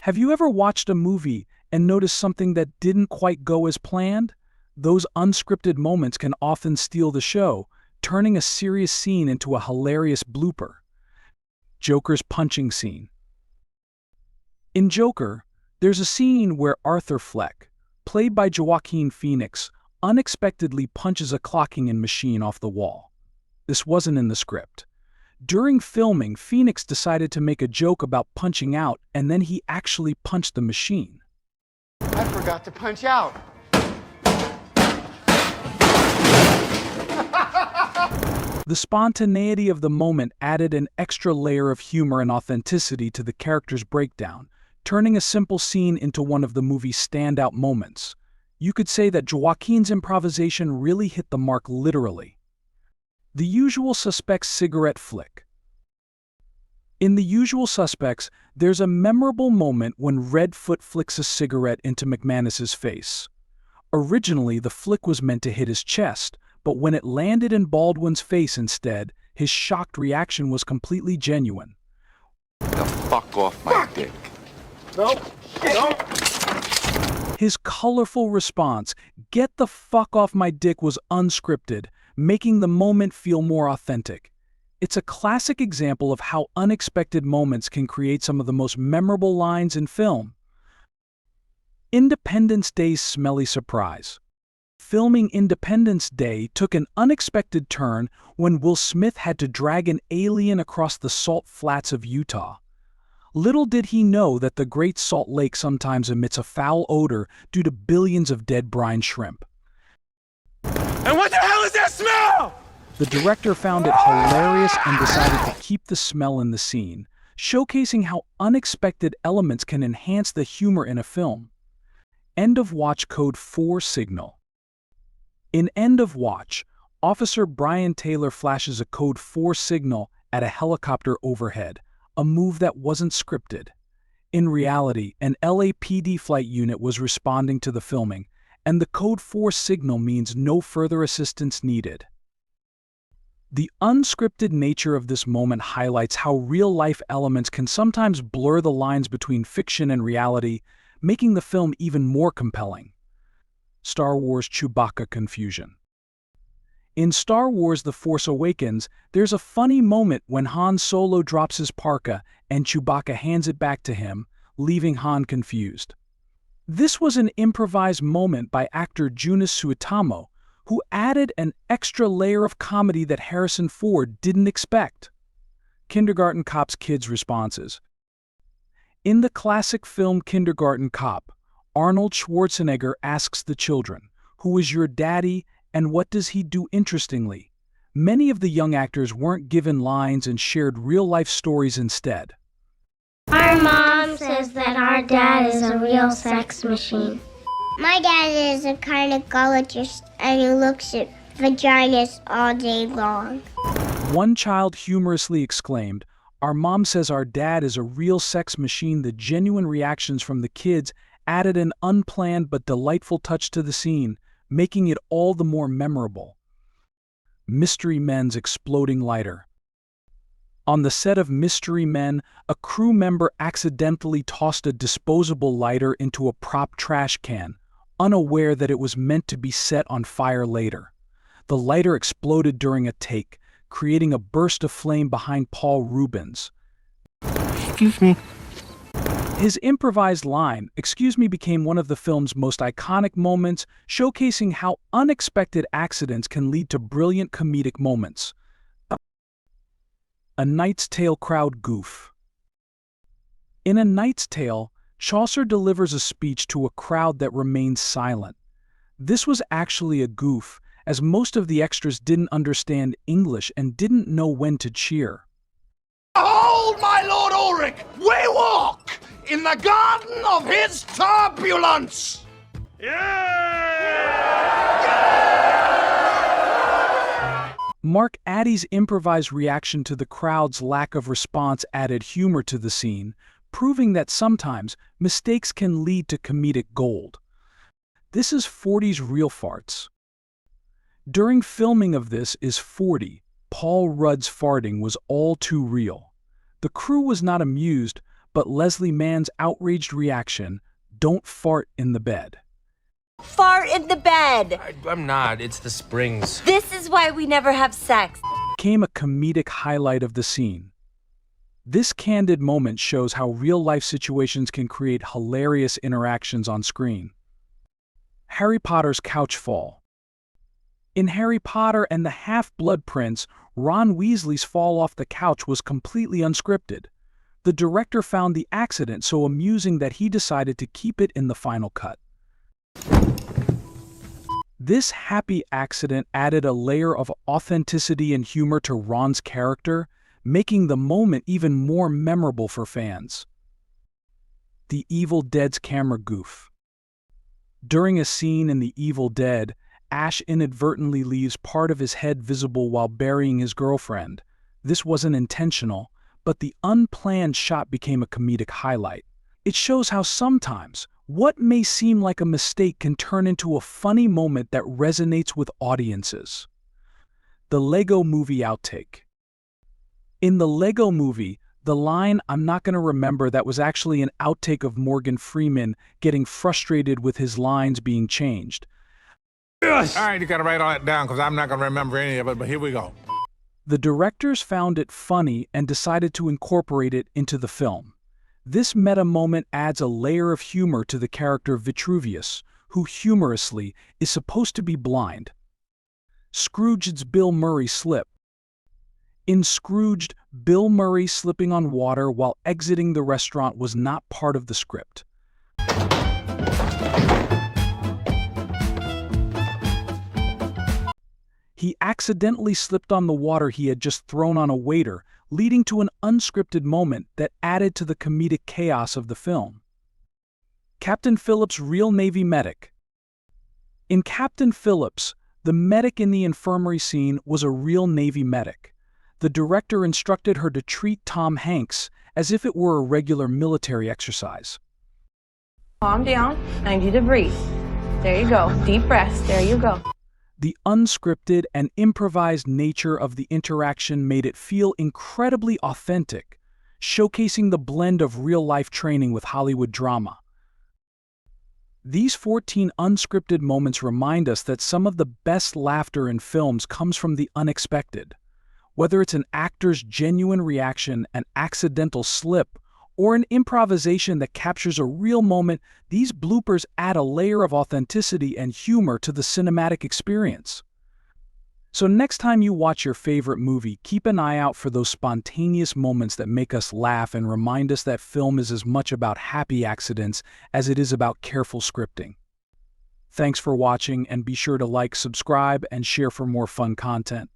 Have you ever watched a movie and noticed something that didn't quite go as planned? Those unscripted moments can often steal the show, turning a serious scene into a hilarious blooper. Joker's punching scene. In Joker, there's a scene where Arthur Fleck, played by Joaquin Phoenix, unexpectedly punches a clocking-in machine off the wall. This wasn't in the script. During filming, Phoenix decided to make a joke about punching out, and then he actually punched the machine. I forgot to punch out. The spontaneity of the moment added an extra layer of humor and authenticity to the character's breakdown, turning a simple scene into one of the movie's standout moments. You could say that Joaquin's improvisation really hit the mark literally. The Usual Suspects cigarette flick. In The Usual Suspects, there's a memorable moment when Redfoot flicks a cigarette into McManus's face. Originally, the flick was meant to hit his chest, but when it landed in Baldwin's face instead, his shocked reaction was completely genuine. The fuck off my dick. Nope. Nope. His colorful response, "Get the fuck off my dick," was unscripted, making the moment feel more authentic. It's a classic example of how unexpected moments can create some of the most memorable lines in film. Independence Day's smelly surprise. Filming Independence Day took an unexpected turn when Will Smith had to drag an alien across the salt flats of Utah. Little did he know that the Great Salt Lake sometimes emits a foul odor due to billions of dead brine shrimp. And what the hell is that smell? The director found it hilarious and decided to keep the smell in the scene, showcasing how unexpected elements can enhance the humor in a film. End of Watch Code 4 Signal. In End of Watch, Officer Brian Taylor flashes a Code 4 signal at a helicopter overhead, a move that wasn't scripted. In reality, an LAPD flight unit was responding to the filming, and the Code 4 signal means no further assistance needed. The unscripted nature of this moment highlights how real-life elements can sometimes blur the lines between fiction and reality, making the film even more compelling. Star Wars Chewbacca confusion. In Star Wars The Force Awakens, there's a funny moment when Han Solo drops his parka and Chewbacca hands it back to him, leaving Han confused. This was an improvised moment by actor Junice Suetamo, who added an extra layer of comedy that Harrison Ford didn't expect. Kindergarten Cop's kids' responses. In the classic film Kindergarten Cop, Arnold Schwarzenegger asks the children, "Who is your daddy and what does he do interestingly?" Many of the young actors weren't given lines and shared real-life stories instead. Our mom says that our dad is a real sex machine. My dad is a gynecologist and he looks at vaginas all day long. One child humorously exclaimed, "Our mom says our dad is a real sex machine." The genuine reactions from the kids added an unplanned but delightful touch to the scene, making it all the more memorable. Mystery Men's exploding lighter. On the set of Mystery Men, a crew member accidentally tossed a disposable lighter into a prop trash can, unaware that it was meant to be set on fire later. The lighter exploded during a take, creating a burst of flame behind Paul Rubens. Excuse me. His improvised line, "Excuse me," became one of the film's most iconic moments, showcasing how unexpected accidents can lead to brilliant comedic moments. A Knight's Tale crowd goof. In A Knight's Tale, Chaucer delivers a speech to a crowd that remains silent. This was actually a goof, as most of the extras didn't understand English and didn't know when to cheer. Behold, my Lord Ulrich, we walk in the garden of his turbulence. Mark Addy's improvised reaction to the crowd's lack of response added humor to the scene, proving that sometimes mistakes can lead to comedic gold. This is 40's Real Farts. During filming of This Is 40, Paul Rudd's farting was all too real. The crew was not amused, but Leslie Mann's outraged reaction, "Don't fart in the bed." Fart in the bed. I'm not. It's the springs. This is why we never have sex. Became a comedic highlight of the scene. This candid moment shows how real-life situations can create hilarious interactions on screen. Harry Potter's couch fall. In Harry Potter and the Half-Blood Prince, Ron Weasley's fall off the couch was completely unscripted. The director found the accident so amusing that he decided to keep it in the final cut. This happy accident added a layer of authenticity and humor to Ron's character, making the moment even more memorable for fans. The Evil Dead's camera goof. During a scene in The Evil Dead, Ash inadvertently leaves part of his head visible while burying his girlfriend. This wasn't intentional, but the unplanned shot became a comedic highlight. It shows how sometimes what may seem like a mistake can turn into a funny moment that resonates with audiences. The Lego Movie outtake. In the Lego Movie, the line, "I'm not going to remember," that was actually an outtake of Morgan Freeman getting frustrated with his lines being changed. Yes! All right, you gotta write all that down because I'm not gonna remember any of it, but here we go. The directors found it funny and decided to incorporate it into the film. This meta moment adds a layer of humor to the character Vitruvius, who humorously is supposed to be blind. Scrooge's Bill Murray slip. In Scrooged, Bill Murray slipping on water while exiting the restaurant was not part of the script. He accidentally slipped on the water he had just thrown on a waiter, leading to an unscripted moment that added to the comedic chaos of the film. Captain Phillips' real Navy medic. In Captain Phillips, the medic in the infirmary scene was a real Navy medic. The director instructed her to treat Tom Hanks as if it were a regular military exercise. Calm down. I need you to breathe. There you go. Deep breaths. There you go. The unscripted and improvised nature of the interaction made it feel incredibly authentic, showcasing the blend of real-life training with Hollywood drama. These 14 unscripted moments remind us that some of the best laughter in films comes from the unexpected. Whether it's an actor's genuine reaction, an accidental slip, or an improvisation that captures a real moment, these bloopers add a layer of authenticity and humor to the cinematic experience. So next time you watch your favorite movie, keep an eye out for those spontaneous moments that make us laugh and remind us that film is as much about happy accidents as it is about careful scripting. Thanks for watching, and be sure to like, subscribe, and share for more fun content.